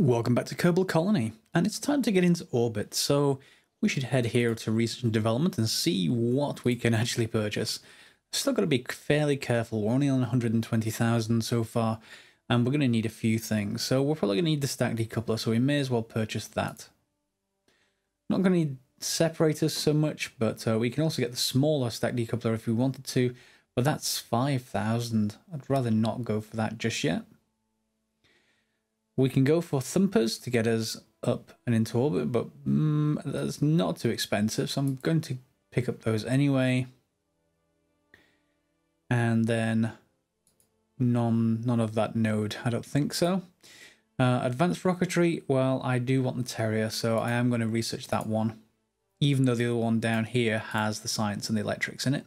Welcome back to KerbalKolony, and it's time to get into orbit, so we should head here to research and development and see what we can actually purchase. Still got to be fairly careful, we're only on 120,000 so far, and we're going to need a few things. So we're probably going to need the stack decoupler, so we may as well purchase that. Not going to need separators so much, but we can also get the smaller stack decoupler if we wanted to, but that's 5,000. I'd rather not go for that just yet. We can go for thumpers to get us up and into orbit, but that's not too expensive, so I'm going to pick up those anyway. And then none of that node, I don't think so. Advanced rocketry, well, I do want the Terrier, so I am going to research that one, even though the other one down here has the science and the electrics in it.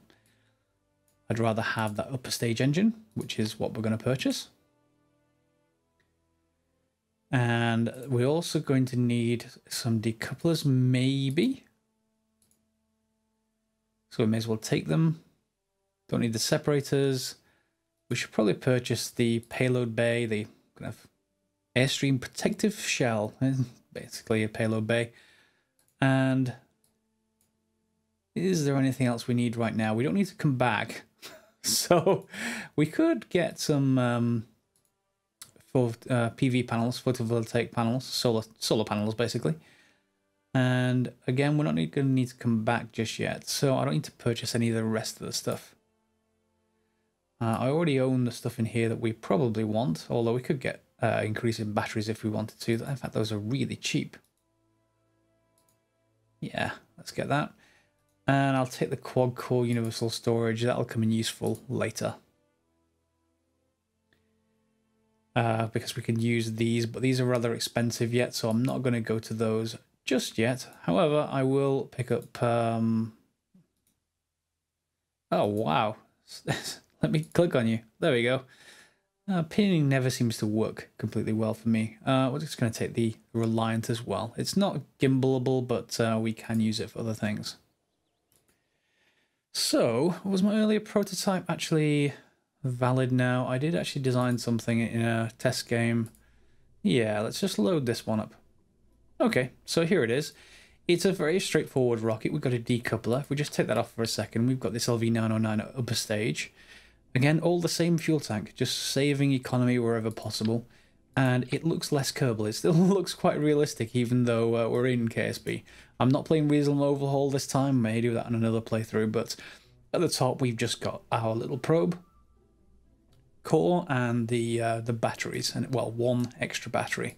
I'd rather have that upper stage engine, which is what we're going to purchase. And we're also going to need some decouplers, maybe. So we may as well take them. Don't need the separators. We should probably purchase the payload bay, the kind of airstream protective shell, basically a payload bay. And is there anything else we need right now? We don't need to come back. So we could get some PV panels, photovoltaic panels, solar panels basically. And again, we're not going to need to come back just yet, so I don't need to purchase any of the rest of the stuff. I already own the stuff in here that we probably want, although we could get increase in batteries if we wanted to. In fact, those are really cheap. Yeah, let's get that. And I'll take the quad core universal storage. That'll come in useful later. Because we can use these, but these are rather expensive yet, so I'm not going to go to those just yet. However, I will pick up... Oh, wow. Let me click on you. There we go. Pinning never seems to work completely well for me. We're just going to take the Reliant as well. It's not gimbalable, but we can use it for other things. So, was my earlier prototype actually valid now? I did actually design something in a test game. Yeah, let's just load this one up. Okay, so here it is. It's a very straightforward rocket. We've got a decoupler. If we just take that off for a second, we've got this LV909 at upper stage. Again, all the same fuel tank, just saving economy wherever possible. And it looks less Kerbal. It still looks quite realistic, even though we're in KSB. I'm not playing Reasonable Overhaul this time. May do that on another playthrough, but at the top we've just got our little probe core and the batteries, and well, one extra battery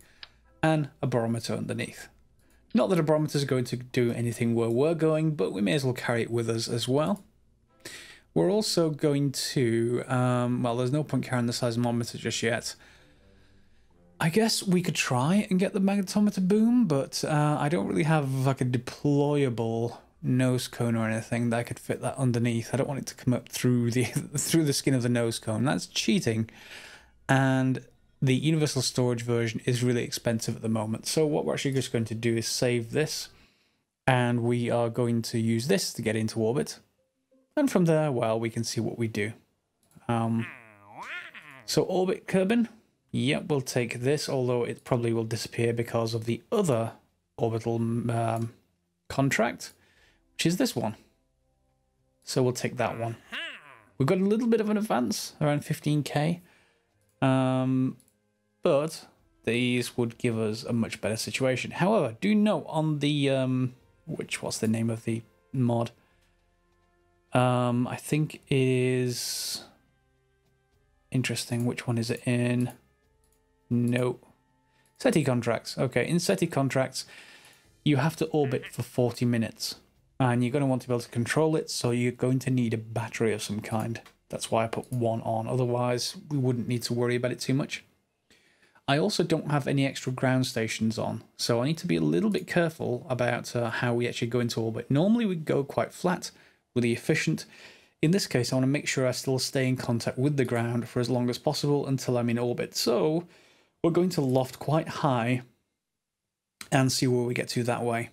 and a barometer underneath. Not that a barometer is going to do anything where we're going, but we may as well carry it with us as well. We're also going to well, there's no point carrying the seismometer just yet. I guess we could try and get the magnetometer boom, but I don't really have like a deployable nose cone or anything that I could fit that underneath. I don't want it to come up through the skin of the nose cone. That's cheating. And the universal storage version is really expensive at the moment. So what we're actually just going to do is save this, and we are going to use this to get into orbit. And from there, well, we can see what we do. So orbit Kerbin. Yep, we'll take this, although it probably will disappear because of the other orbital contract, which is this one. So we'll take that one. We've got a little bit of an advance, around 15k. But these would give us a much better situation. However, do note on the, what's the name of the mod? I think it is... Interesting, which one is it in? No. SETI contracts. Okay, in SETI contracts, you have to orbit for 40 minutes. And you're going to want to be able to control it, so you're going to need a battery of some kind. That's why I put one on. Otherwise, we wouldn't need to worry about it too much. I also don't have any extra ground stations on, so I need to be a little bit careful about how we actually go into orbit. Normally, we go quite flat, really efficient. In this case, I want to make sure I still stay in contact with the ground for as long as possible until I'm in orbit. So we're going to loft quite high and see where we get to that way.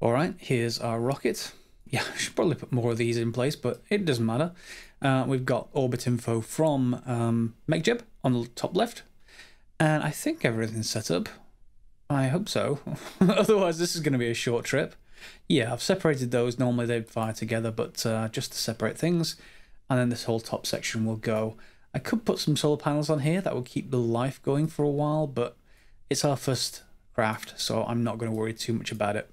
All right, here's our rocket. Yeah, I should probably put more of these in place, but it doesn't matter. We've got orbit info from MechJeb on the top left, And I think everything's set up. I hope so. Otherwise, this is going to be a short trip. Yeah, I've separated those. Normally they'd fire together, but just to separate things. And then this whole top section will go. I could put some solar panels on here. That will keep the life going for a while, but it's our first craft, so I'm not going to worry too much about it.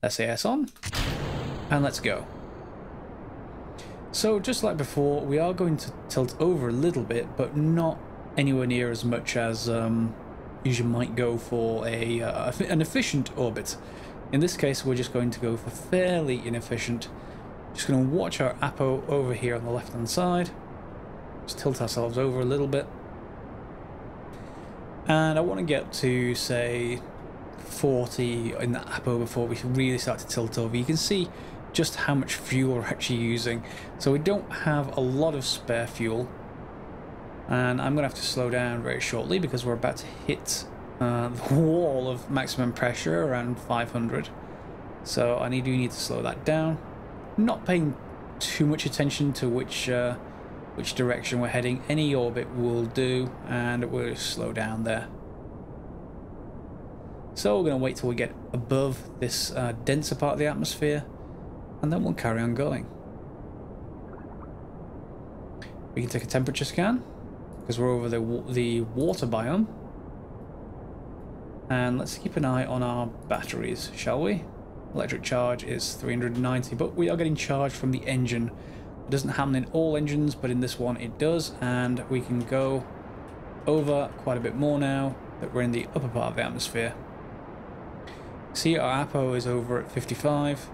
SAS on, and let's go. So just like before, we are going to tilt over a little bit, but not anywhere near as much as you might go for an efficient orbit. In this case, we're just going to go for fairly inefficient. Just going to watch our apo over here on the left hand side. Just tilt ourselves over a little bit. And I want to get to, say, 40 in the apo before we really start to tilt over. You can see just how much fuel we're actually using. So we don't have a lot of spare fuel. And I'm going to have to slow down very shortly because we're about to hit the wall of maximum pressure around 500. So I do need to slow that down. Not paying too much attention to which direction we're heading. Any orbit will do, and we'll slow down there. So we're going to wait till we get above this denser part of the atmosphere, and then we'll carry on going. We can take a temperature scan because we're over the water biome. And let's keep an eye on our batteries, shall we? Electric charge is 390, but we are getting charged from the engine. It doesn't happen in all engines, but in this one it does, and we can go over quite a bit more now that we're in the upper part of the atmosphere. See, our apo is over at 55,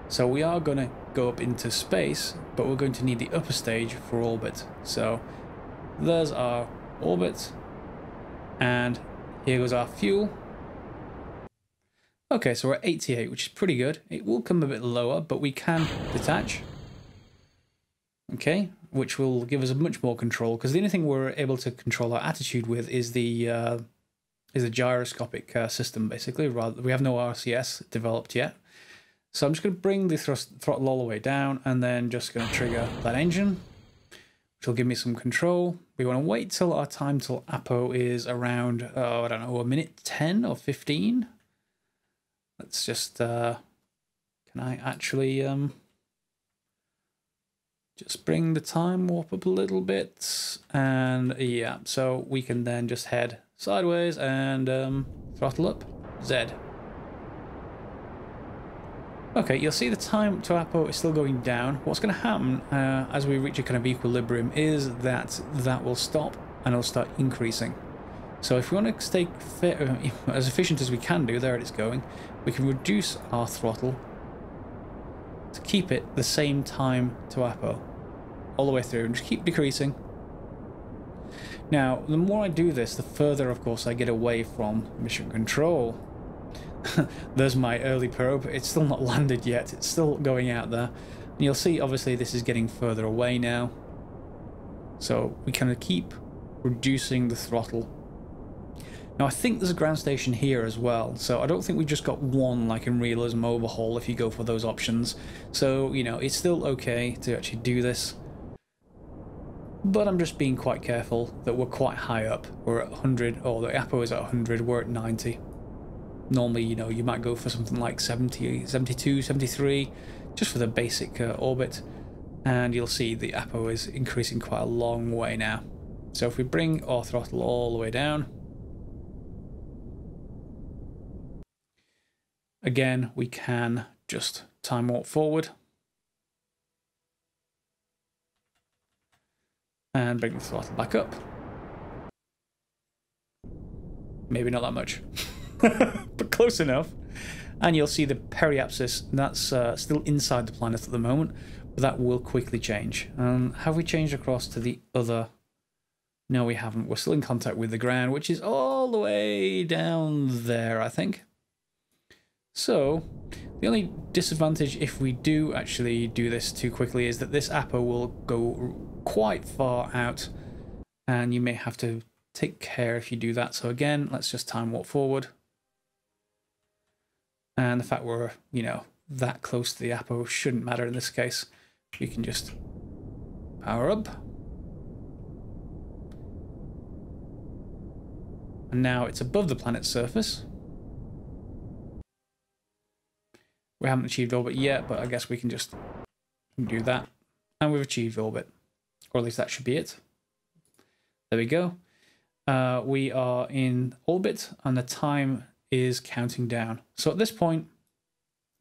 so we are going to go up into space, but we're going to need the upper stage for orbit. So there's our orbit, and here goes our fuel. Okay, so we're at 88, which is pretty good. It will come a bit lower, but we can detach. Okay, which will give us much more control, because the only thing we're able to control our attitude with is the gyroscopic system, basically. We have no RCS developed yet. So I'm just going to bring the throttle all the way down, and then just going to trigger that engine, which will give me some control. We want to wait till our time till apo is around, I don't know, a minute 10 or 15. Let's just, can I actually just bring the time warp up a little bit? And yeah, so we can then just head sideways and throttle up, Z. Okay, you'll see the time to apo is still going down. What's going to happen as we reach a kind of equilibrium is that will stop and it'll start increasing. So if we want to stay as efficient as we can do, there it is going, we can reduce our throttle to keep it the same time to apo all the way through, and just keep decreasing. Now, the more I do this, the further, of course, I get away from mission control. There's my early probe. It's still not landed yet. It's still going out there. And you'll see, obviously, this is getting further away now. So we kind of keep reducing the throttle. Now, I think there's a ground station here as well. So I don't think we've just got one, like in realism overhaul, if you go for those options. So, you know, it's still okay to actually do this. But I'm just being quite careful that we're quite high up. We're at 100, or the apo is at 100, we're at 90. Normally, you know, you might go for something like 70, 72, 73, just for the basic orbit. And you'll see the apo is increasing quite a long way now. So if we bring our throttle all the way down, again, we can just time warp forward. And bring the throttle back up. Maybe not that much, but close enough. And you'll see the periapsis, that's still inside the planet at the moment, but that will quickly change. Have we changed across to the other? No, we haven't. We're still in contact with the ground, which is all the way down there, I think. So, the only disadvantage if we do actually do this too quickly is that this apo will go quite far out, and you may have to take care if you do that. So again, let's just time warp forward. And the fact we're, you know, that close to the apo shouldn't matter in this case. We can just power up. And now it's above the planet's surface. We haven't achieved orbit yet, but I guess we can just do that. And we've achieved orbit. Or at least that should be it. There we go. We are in orbit and the time is counting down. So at this point,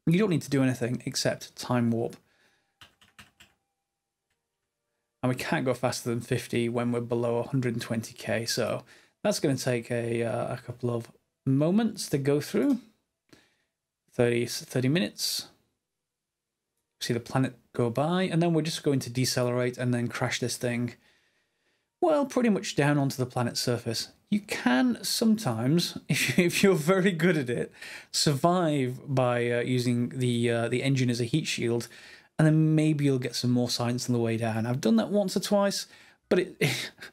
you don't need to do anything except time warp. And we can't go faster than 50 when we're below 120k. So that's going to take a couple of moments to go through. 30 minutes. See the planet go by, and then we're just going to decelerate and then crash this thing, well, pretty much down onto the planet's surface. You can sometimes, if you're very good at it, survive by using the engine as a heat shield, and then maybe you'll get some more science on the way down. I've done that once or twice, but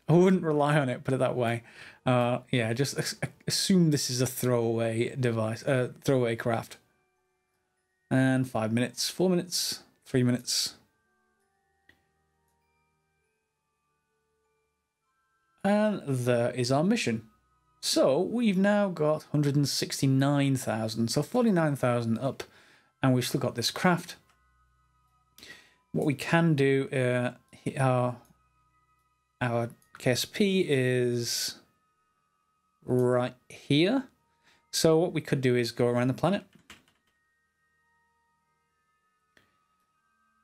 I wouldn't rely on it, put it that way. Yeah, just assume this is a throwaway device, throwaway craft. And 5 minutes, 4 minutes, 3 minutes. And there is our mission. So we've now got 169,000, so 49,000 up, and we've still got this craft. What we can do, our KSP is right here. So what we could do is go around the planet.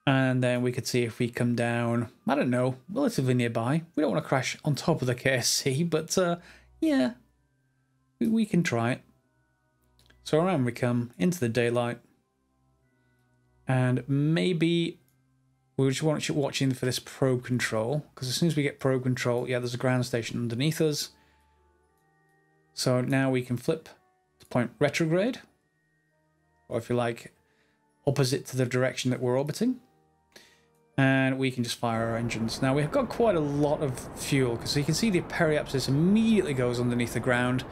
And then we could see if we come down, I don't know, relatively nearby. We don't want to crash on top of the KSC, but yeah, we can try it. So around we come into the daylight. And maybe we just want to keep watching for this probe control, because as soon as we get probe control, yeah, there's a ground station underneath us. So now we can flip to point retrograde, or if you like, opposite to the direction that we're orbiting. And we can just fire our engines. Now we've got quite a lot of fuel, because you can see the periapsis immediately goes underneath the ground,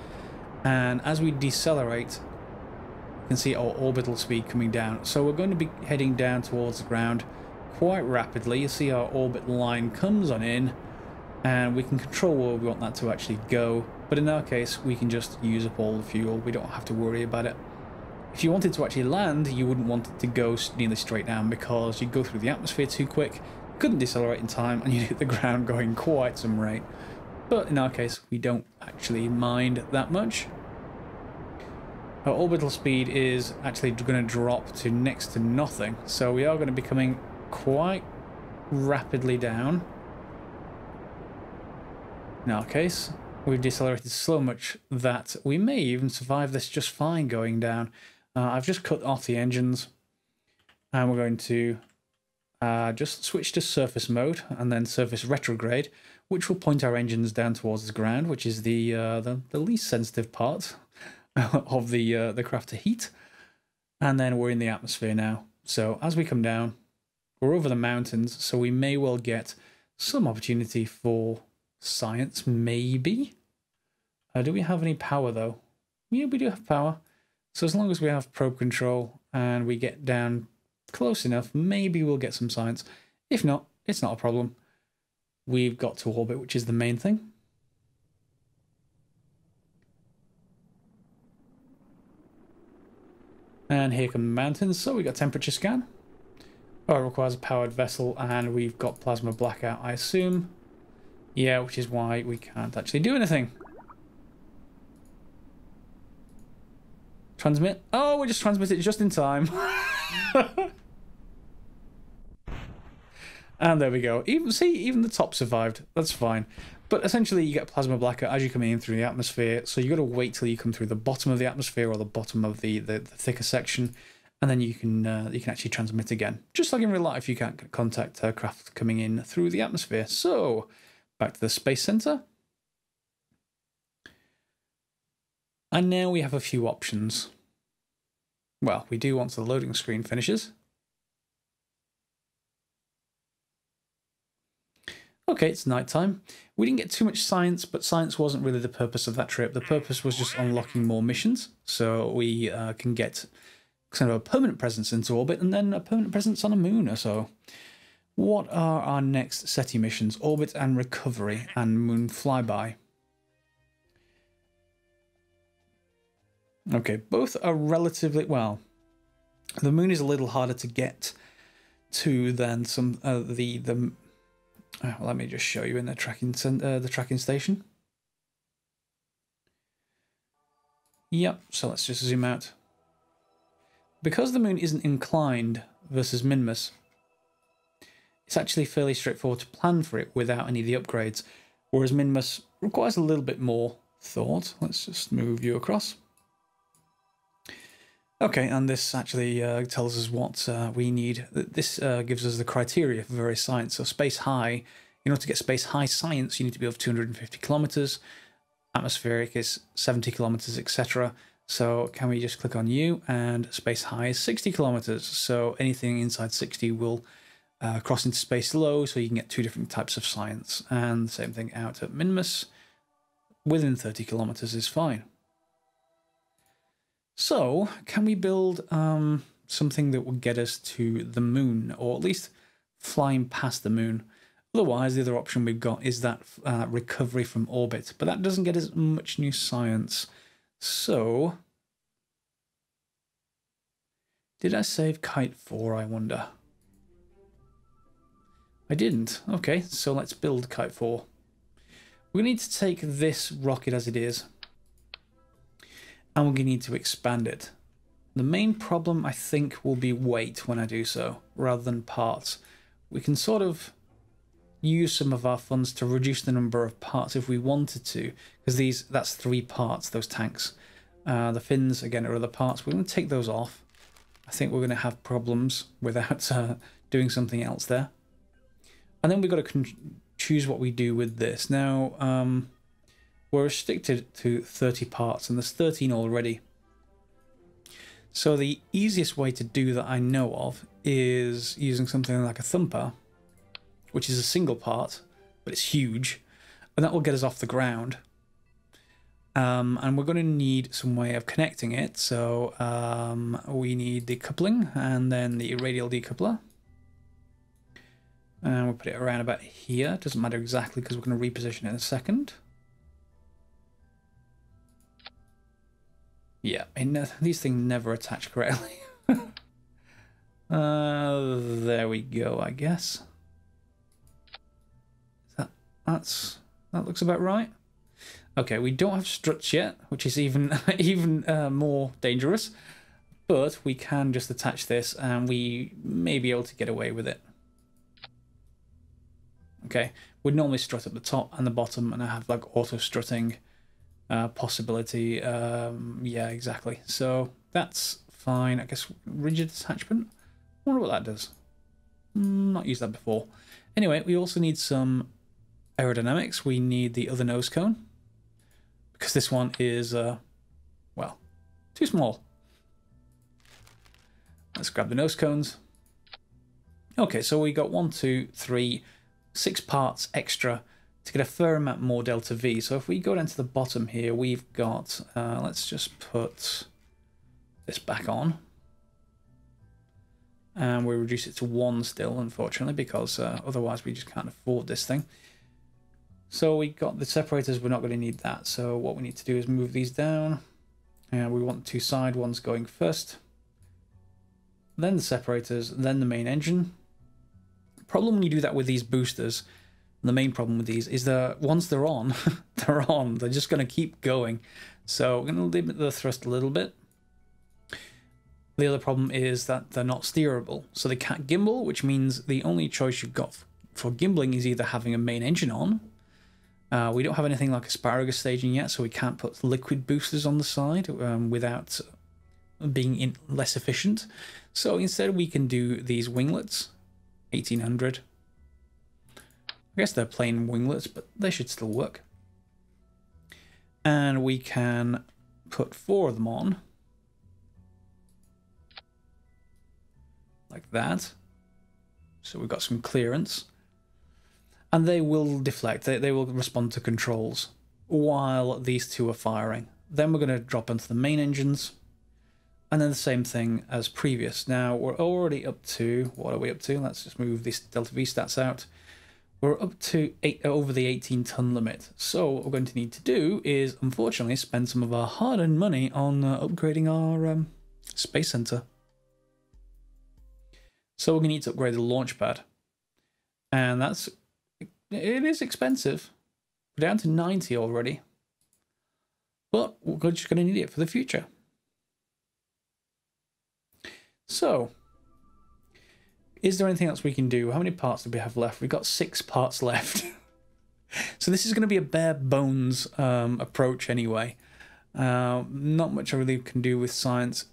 and as we decelerate, you can see our orbital speed coming down. So we're going to be heading down towards the ground quite rapidly. You see our orbit line comes on in, and we can control where we want that to actually go. But in our case, we can just use up all the fuel. We don't have to worry about it. If you wanted to actually land, you wouldn't want it to go nearly straight down, because you'd go through the atmosphere too quick, couldn't decelerate in time, and you'd hit the ground going quite some rate. But in our case, we don't actually mind that much. Our orbital speed is actually going to drop to next to nothing, so we are going to be coming quite rapidly down. In our case, we've decelerated so much that we may even survive this just fine going down. I've just cut off the engines, and we're going to just switch to surface mode and then surface retrograde, which will point our engines down towards the ground, which is the least sensitive part of the craft to heat. And then we're in the atmosphere now. So as we come down, we're over the mountains, so we may well get some opportunity for science, maybe. Do we have any power though? Yeah, we do have power. So as long as we have probe control and we get down close enough, maybe we'll get some science. If not, it's not a problem. We've got to orbit, which is the main thing. And here come the mountains. So we got temperature scan. Oh, it requires a powered vessel, and we've got plasma blackout, I assume. Yeah, which is why we can't actually do anything. Transmit. Oh, we just transmitted just in time. And there we go. Even the top survived. That's fine. But essentially, you get plasma blackout as you come in through the atmosphere. So you got to wait till you come through the bottom of the atmosphere, or the bottom of the thicker section, and then you can actually transmit again. Just like in real life, you can't contact craft coming in through the atmosphere. So back to the Space Center. And now we have a few options. Well, we do once the loading screen finishes. Okay, it's nighttime. We didn't get too much science, but science wasn't really the purpose of that trip. The purpose was just unlocking more missions, so we can get kind of a permanent presence into orbit, and then a permanent presence on a moon or so. What are our next SETI missions? Orbit and recovery, and moon flyby. Okay, both are relatively, well, the moon is a little harder to get to than some let me just show you in the tracking station. Yep, so let's just zoom out. Because the moon isn't inclined versus Minmus, it's actually fairly straightforward to plan for it without any of the upgrades, whereas Minmus requires a little bit more thought. Let's just move you across. Okay, and this actually tells us what we need. This gives us the criteria for various science. So space high, in order to get space high science, you need to be over 250 kilometers. Atmospheric is 70 kilometers, etc. So can we just click on you, and space high is 60 kilometers. So anything inside 60 will cross into space low, so you can get two different types of science. And same thing out at Minmus, within 30 kilometers is fine. So, can we build something that will get us to the moon, or at least flying past the moon? Otherwise, the other option we've got is that recovery from orbit, but that doesn't get us much new science. So, did I save Kite 4, I wonder? I didn't. Okay, so let's build Kite 4. We need to take this rocket as it is, and we're going to need to expand it. The main problem, I think, will be weight when I do so, rather than parts. We can sort of use some of our funds to reduce the number of parts if we wanted to, because that's 3 parts, those tanks. The fins, again, are other parts. We're going to take those off. I think we're going to have problems without doing something else there. And then we've got to choose what we do with this. Now, we're restricted to 30 parts, and there's 13 already. So the easiest way to do that I know of is using something like a thumper, which is a single part, but it's huge, and that will get us off the ground. And we're going to need some way of connecting it, so we need the coupling and then the radial decoupler. And we'll put it around about here. It doesn't matter exactly because we're going to reposition it in a second. Yeah, these things never attach correctly. There we go, I guess. That looks about right. Okay, we don't have struts yet, which is even more dangerous. But we can just attach this, and we may be able to get away with it. Okay, we'd normally strut at the top and the bottom, and I have like auto strutting possibility. Yeah, exactly. So that's fine. I guess rigid attachment. I wonder what that does. Not used that before. Anyway, we also need some aerodynamics. We need the other nose cone, because this one is well, too small. Let's grab the nose cones. Okay, so we got 1, 2, 3, 6 parts extra to get a fair amount more delta V. So if we go down to the bottom here, we've got, let's just put this back on. And we reduce it to 1 still, unfortunately, because otherwise we just can't afford this thing. So we got the separators, we're not going to need that. So what we need to do is move these down. And we want 2 side ones going first. Then the separators, then the main engine. The problem when you do that with these boosters, the main problem with these is that once they're on, they're on. They're just going to keep going. So we're going to limit the thrust a little bit. The other problem is that they're not steerable. So they can't gimbal, which means the only choice you've got for gimbaling is either having a main engine on. We don't have anything like asparagus staging yet, so we can't put liquid boosters on the side without being less efficient. So instead we can do these winglets, 1800. I guess they're plain winglets, but they should still work. And we can put 4 of them on. Like that. So we've got some clearance. And they will deflect, they will respond to controls while these 2 are firing. Then we're going to drop into the main engines. And then the same thing as previous. Now we're already up to, what are we up to? Let's just move these delta V stats out. we're up to over the 18-ton limit. So what we're going to need to do is, unfortunately, spend some of our hard-earned money on upgrading our space center. So we're going to need to upgrade the launch pad. And it is expensive. We're down to 90 already. But we're just going to need it for the future. So, is there anything else we can do? How many parts do we have left? We've got 6 parts left. So this is going to be a bare bones approach anyway. Not much I really can do with science.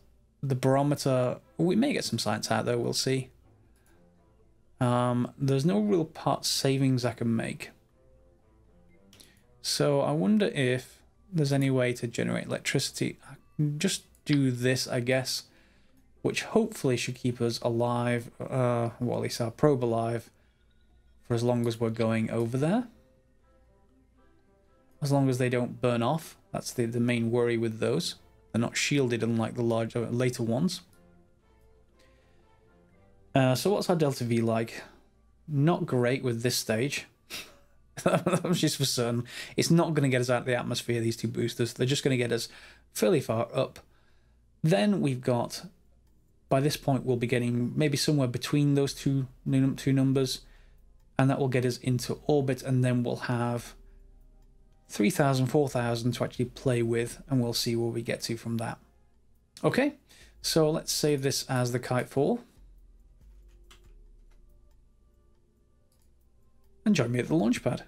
The barometer, we may get some science out there, we'll see. There's no real part savings I can make. So I wonder if there's any way to generate electricity. I can just do this, I guess, which hopefully should keep us alive, well, at least our probe alive, for as long as we're going over there. As long as they don't burn off. That's the main worry with those. They're not shielded unlike the larger, later ones. So what's our delta V like? Not great with this stage. That's just for certain. It's not going to get us out of the atmosphere, these 2 boosters. They're just going to get us fairly far up. Then we've got, by this point, we'll be getting maybe somewhere between those two numbers. And that will get us into orbit. And then we'll have 3,000, 4,000 to actually play with. And we'll see where we get to from that. Okay, so let's save this as the Kite 4. And join me at the launch pad.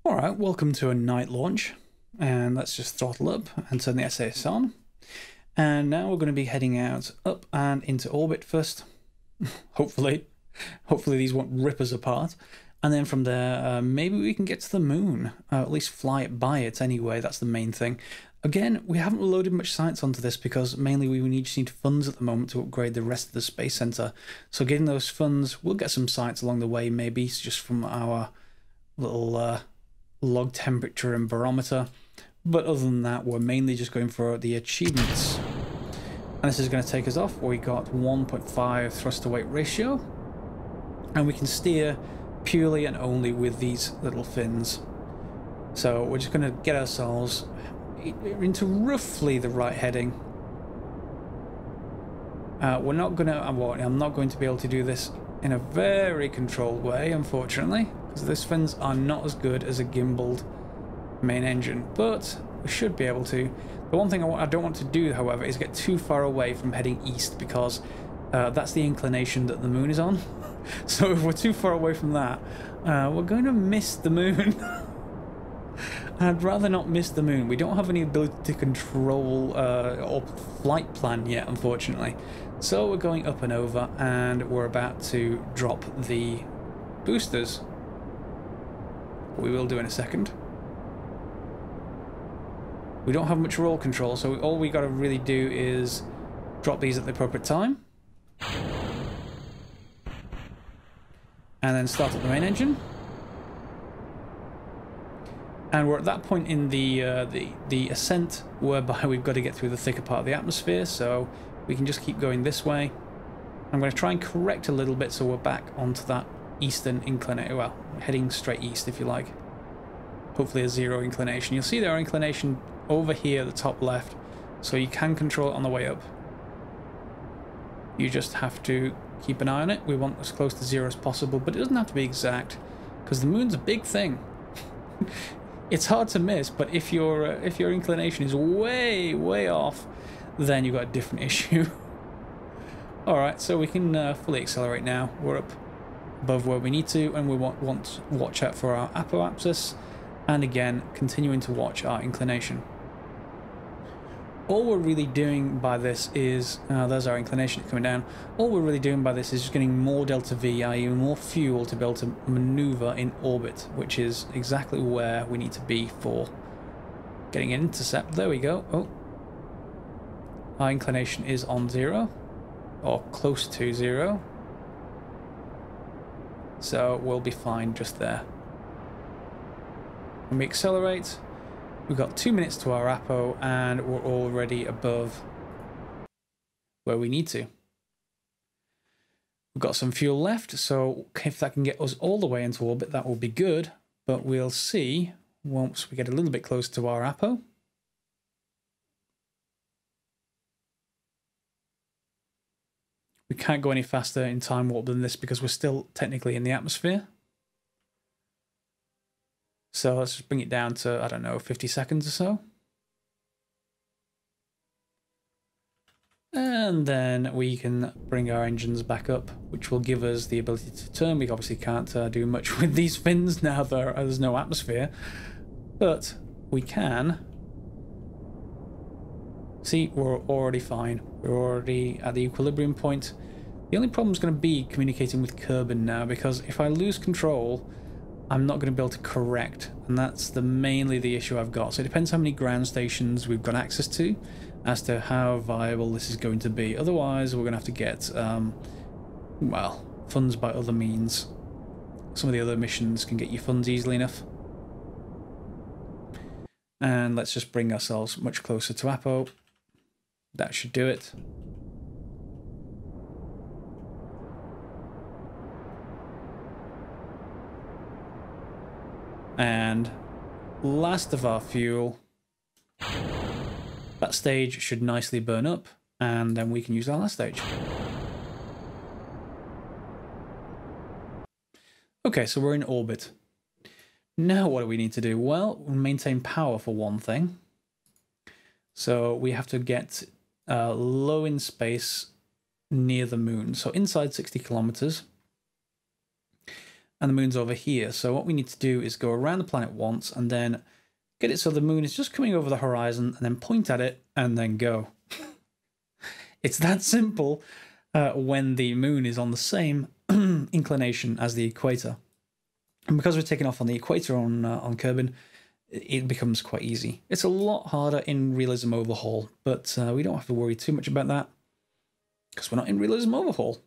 Alright, welcome to a night launch. And let's just throttle up and turn the SAS on. And now we're going to be heading out up and into orbit first. Hopefully. Hopefully these won't rip us apart. And then from there, maybe we can get to the moon. At least fly it by it anyway, that's the main thing. Again, we haven't loaded much science onto this because mainly we just need funds at the moment to upgrade the rest of the space center. So getting those funds, we'll get some science along the way, maybe just from our little log temperature and barometer. But other than that, we're mainly just going for the achievements. And this is going to take us off. We got 1.5 thrust to weight ratio. And we can steer purely and only with these little fins. So we're just going to get ourselves into roughly the right heading. We're not going to, I'm not going to be able to do this in a very controlled way, unfortunately, because those fins are not as good as a gimbaled main engine, but we should be able to. The one thing I don't want to do, however, is get too far away from heading east, because that's the inclination that the moon is on. So if we're too far away from that, we're going to miss the moon. I'd rather not miss the moon. We don't have any ability to control or flight plan yet, unfortunately. So we're going up and over, and we're about to drop the boosters. We will do in a second. We don't have much roll control, so all we got to really do is drop these at the appropriate time. And then start up the main engine. And we're at that point in the ascent whereby we've got to get through the thicker part of the atmosphere, so we can just keep going this way. I'm going to try and correct a little bit so we're back onto that eastern inclination, well, heading straight east if you like. Hopefully a 0 inclination. You'll see there our inclination over here at the top left, so you can control it on the way up. You just have to keep an eye on it. We want as close to 0 as possible, but it doesn't have to be exact, because the moon's a big thing. It's hard to miss, but if your inclination is way, way off, then you've got a different issue. Alright, so we can fully accelerate now. We're up above where we need to, and we want to watch out for our apoapsis, and again, continuing to watch our inclination. All we're really doing by this is, there's our inclination coming down, all we're really doing by this is just getting more delta V, i.e. more fuel to be able to maneuver in orbit, which is exactly where we need to be for getting an intercept. There we go. Oh, our inclination is on 0, or close to 0, so we'll be fine just there. When we accelerate, we've got 2 minutes to our apo, and we're already above where we need to. We've got some fuel left, so if that can get us all the way into orbit, that will be good. But we'll see once we get a little bit closer to our Apo. We can't go any faster in time warp than this because we're still technically in the atmosphere. So let's just bring it down to, I don't know, 50 seconds or so. And then we can bring our engines back up, which will give us the ability to turn. We obviously can't do much with these fins now there's no atmosphere. But we can. See, we're already fine. We're already at the equilibrium point. The only problem is going to be communicating with Kerbin now, because if I lose control, I'm not going to be able to correct, and that's mainly the issue I've got. So it depends how many ground stations we've got access to as to how viable this is going to be. Otherwise, we're going to have to get, well, funds by other means. Some of the other missions can get you funds easily enough. And let's just bring ourselves much closer to Apo. That should do it. And last of our fuel. That stage should nicely burn up, and then we can use our last stage. Okay, so we're in orbit. Now what do we need to do? Well, maintain power for one thing. So we have to get low in space near the moon. So inside 60 kilometers. And the moon's over here. So what we need to do is go around the planet once and then get it so the moon is just coming over the horizon, and then point at it and then go. It's that simple when the moon is on the same inclination as the equator. And because we're taking off on the equator on Kerbin, it becomes quite easy. It's a lot harder in Realism Overhaul, but we don't have to worry too much about that because we're not in Realism Overhaul.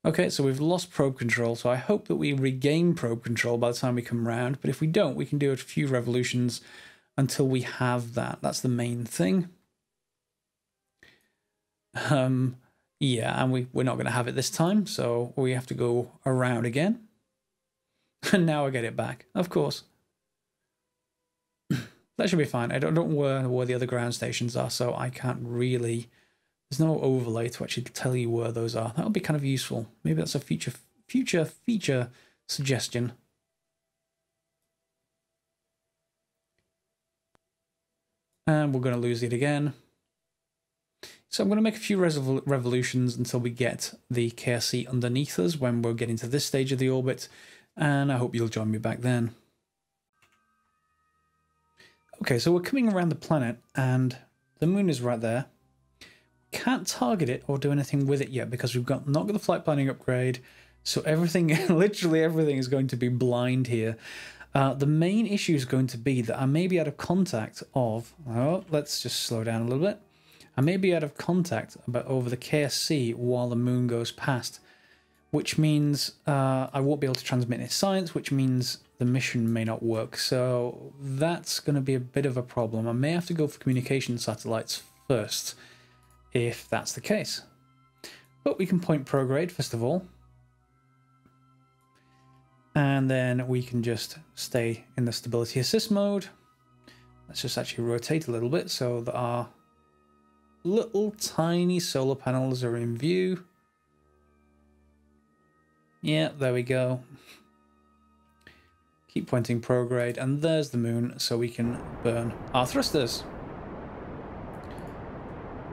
Okay, so we've lost probe control, so I hope that we regain probe control by the time we come round, but if we don't, we can do a few revolutions until we have that. That's the main thing. Yeah, and we're not going to have it this time, so we have to go around again. And now I get it back, of course. That should be fine. I don't know where the other ground stations are, so I can't really... There's no overlay to actually tell you where those are. That would be kind of useful. Maybe that's a future feature suggestion. And we're going to lose it again. So I'm going to make a few revolutions until we get the KRC underneath us when we're getting to this stage of the orbit. And I hope you'll join me back then. Okay, so we're coming around the planet and the moon is right there. Can't target it or do anything with it yet because we've not got the flight planning upgrade, so everything, literally everything, is going to be blind here. The main issue is going to be that I may be out of contact of... Oh, let's just slow down a little bit. I may be out of contact over the KSC while the moon goes past, which means I won't be able to transmit any science, which means the mission may not work. So that's going to be a bit of a problem. I may have to go for communication satellites first, if that's the case. But we can point prograde first of all. And then we can just stay in the stability assist mode. Let's just actually rotate a little bit so that our little tiny solar panels are in view. Yeah, there we go. Keep pointing prograde, and there's the moon, so we can burn our thrusters.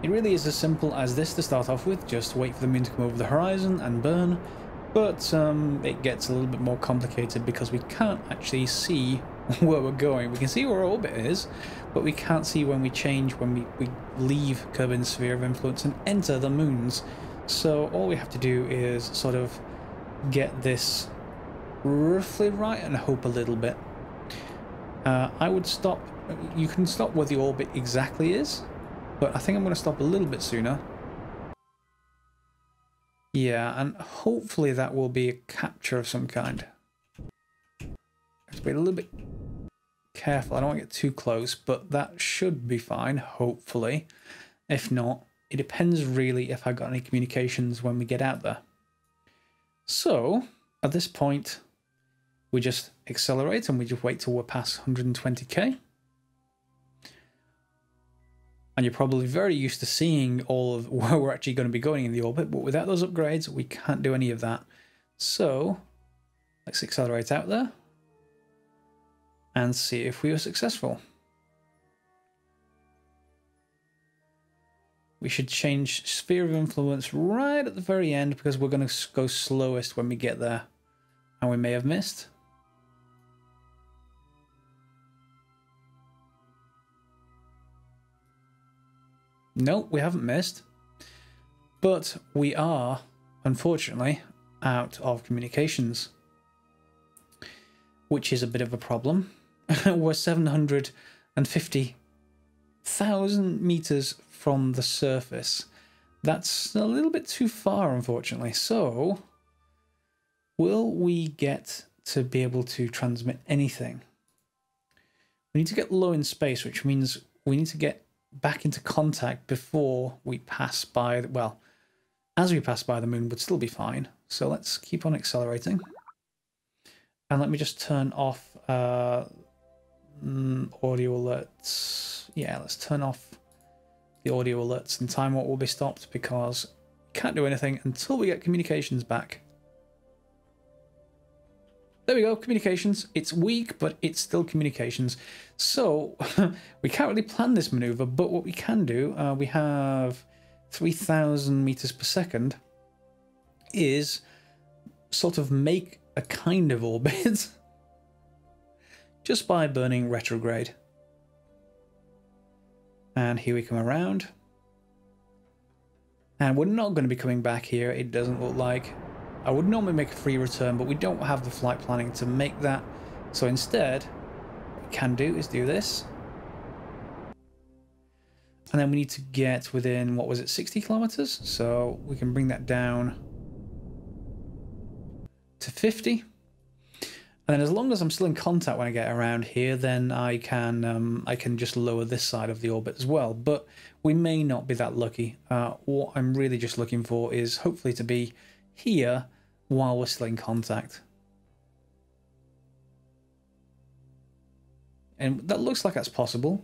It really is as simple as this to start off with, just wait for the moon to come over the horizon and burn, but it gets a little bit more complicated because we can't actually see where we're going. We can see where our orbit is, but we can't see when we change, when we leave Kerbin's sphere of influence and enter the moons. So all we have to do is sort of get this roughly right and hope a little bit. I would stop, you can stop where the orbit exactly is, but I think I'm going to stop a little bit sooner. Yeah, and hopefully that will be a capture of some kind. Have to be a little bit careful, I don't want to get too close, but that should be fine, hopefully. If not, it depends really if I got any communications when we get out there. So at this point, we just accelerate and we just wait till we're past 120k. And you're probably very used to seeing all of where we're actually going to be going in the orbit, but without those upgrades, we can't do any of that. So let's accelerate out there and see if we were successful. We should change sphere of influence right at the very end because we're going to go slowest when we get there. And we may have missed. No, we haven't missed. But we are, unfortunately, out of communications. Which is a bit of a problem. We're 750,000 meters from the surface. That's a little bit too far, unfortunately. So, will we get to be able to transmit anything? We need to get low in space, which means we need to get back into contact before we pass by, well, as we pass by the moon would still be fine. So let's keep on accelerating. And let me just turn off audio alerts. Yeah, let's turn off the audio alerts and time what will be stopped because we can't do anything until we get communications back. There we go, communications. It's weak, but it's still communications. So we can't really plan this maneuver, but what we can do, we have 3,000 meters per second, is sort of make a kind of orbit just by burning retrograde. And here we come around. And we're not going to be coming back here, it doesn't look like. I would normally make a free return, but we don't have the flight planning to make that. So instead, what we can do is do this. And then we need to get within, what was it, 60 kilometers? So we can bring that down to 50. And then as long as I'm still in contact when I get around here, then I can just lower this side of the orbit as well. But we may not be that lucky. What I'm really just looking for is hopefully to be here while we're still in contact. And that looks like that's possible.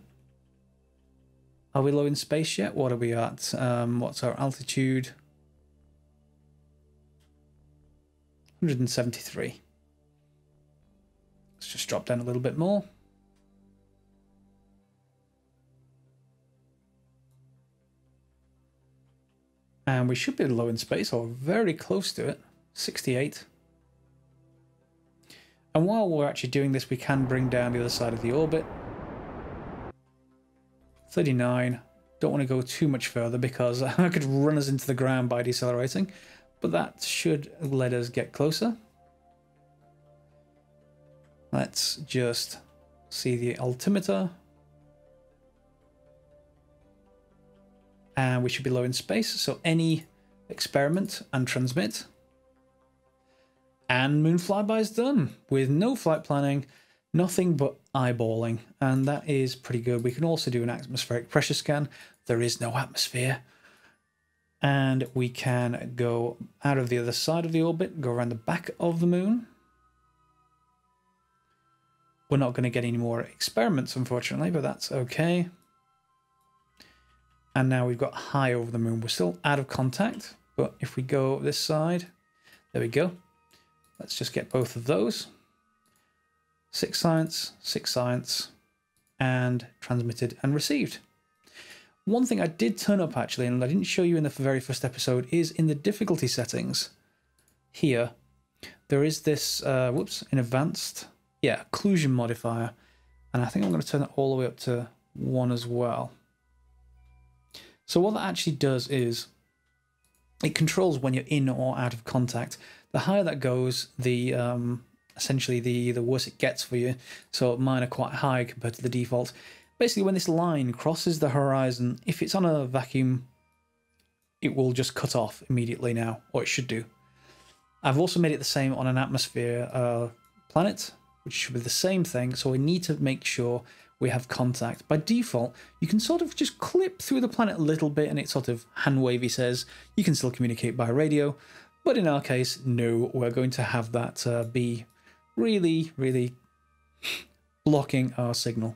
Are we low in space yet? What are we at? What's our altitude? 173. Let's just drop down a little bit more. And we should be low in space, or very close to it. 68. And while we're actually doing this, we can bring down the other side of the orbit. 39. Don't want to go too much further because I could run us into the ground by decelerating. But that should let us get closer. Let's just see the altimeter. And we should be low in space. So any experiment and transmit. And moon flyby is done with no flight planning, nothing but eyeballing. And that is pretty good. We can also do an atmospheric pressure scan. There is no atmosphere. And we can go out of the other side of the orbit, go around the back of the moon. We're not going to get any more experiments, unfortunately, but that's okay. And now we've got high over the moon. We're still out of contact, but if we go this side, there we go. Let's just get both of those. 6 science, and transmitted and received. One thing I did turn up actually, and I didn't show you in the very first episode, is in the difficulty settings. Here, there is this, in advanced, occlusion modifier. And I think I'm going to turn that all the way up to 1 as well. So what that actually does is, it controls when you're in or out of contact. The higher that goes, the essentially the worse it gets for you. So mine are quite high compared to the default. Basically, when this line crosses the horizon, if it's on a vacuum, it will just cut off immediately now, or it should do. I've also made it the same on an atmosphere planet, which should be the same thing. So we need to make sure we have contact. By default, you can sort of just clip through the planet a little bit and it sort of hand-wavy says you can still communicate by radio. But in our case, no, we're going to have that be really, really blocking our signal.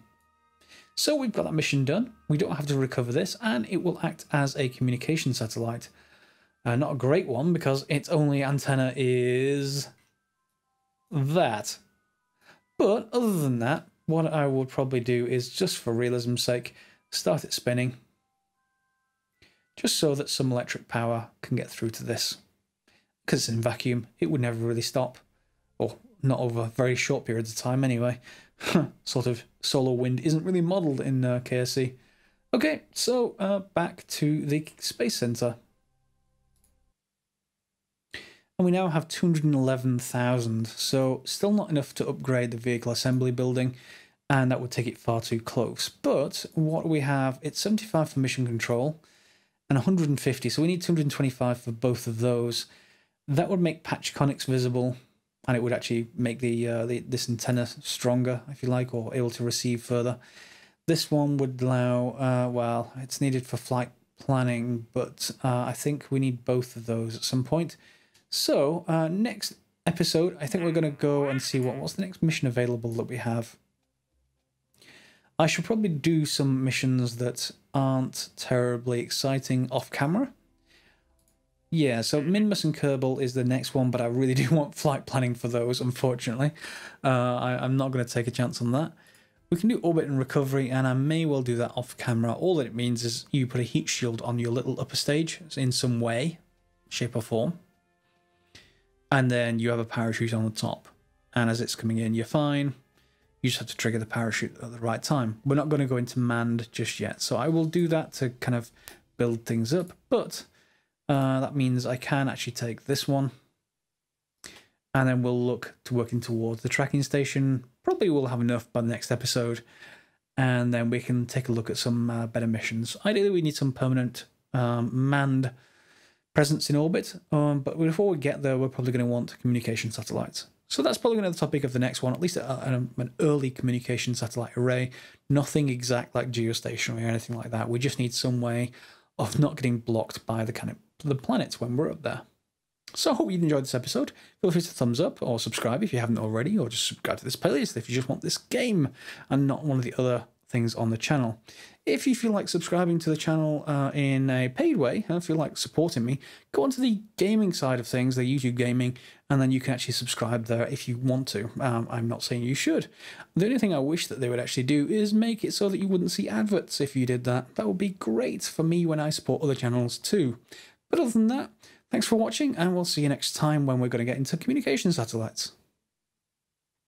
So we've got that mission done. We don't have to recover this, and it will act as a communication satellite. Not a great one, because its only antenna is that. But other than that, what I would probably do is, just for realism's sake, start it spinning. Just so that some electric power can get through to this. Because it's in vacuum, it would never really stop. Or not over very short periods of time anyway. Sort of solar wind isn't really modelled in KSC. Okay, so back to the Space Center. And we now have 211,000, so still not enough to upgrade the vehicle assembly building, and that would take it far too close. But what we have, it's 75 for mission control, and 150, so we need 225 for both of those. That would make patch conics visible, and it would actually make this antenna stronger, if you like, or able to receive further. This one would allow, well, it's needed for flight planning, but I think we need both of those at some point. So, next episode, I think we're going to go and see what's the next mission available that we have. I should probably do some missions that aren't terribly exciting off camera. Yeah, so Minmus and Kerbal is the next one, but I really do want flight planning for those, unfortunately. I'm not going to take a chance on that. We can do orbit and recovery, and I may well do that off camera. All that it means is you put a heat shield on your little upper stage in some way, shape or form. And then you have a parachute on the top. And as it's coming in, you're fine. You just have to trigger the parachute at the right time. We're not going to go into manned just yet, so I will do that to kind of build things up, but that means I can actually take this one, and then we'll look to working towards the tracking station. Probably we'll have enough by the next episode, and then we can take a look at some better missions. Ideally, we need some permanent manned presence in orbit, but before we get there, we're probably going to want communication satellites. So that's probably going to be the topic of the next one, at least an early communication satellite array. Nothing exact like geostationary or anything like that. We just need some way of not getting blocked by the planets when we're up there. So I hope you enjoyed this episode. Feel free to thumbs up or subscribe if you haven't already, or just subscribe to this playlist if you just want this game and not one of the other things on the channel. If you feel like subscribing to the channel in a paid way, and feel like supporting me, go onto the gaming side of things, the YouTube gaming, and then you can actually subscribe there if you want to. I'm not saying you should. The only thing I wish that they would actually do is make it so that you wouldn't see adverts if you did that. That would be great for me when I support other channels too. But other than that, thanks for watching, and we'll see you next time when we're going to get into communication satellites.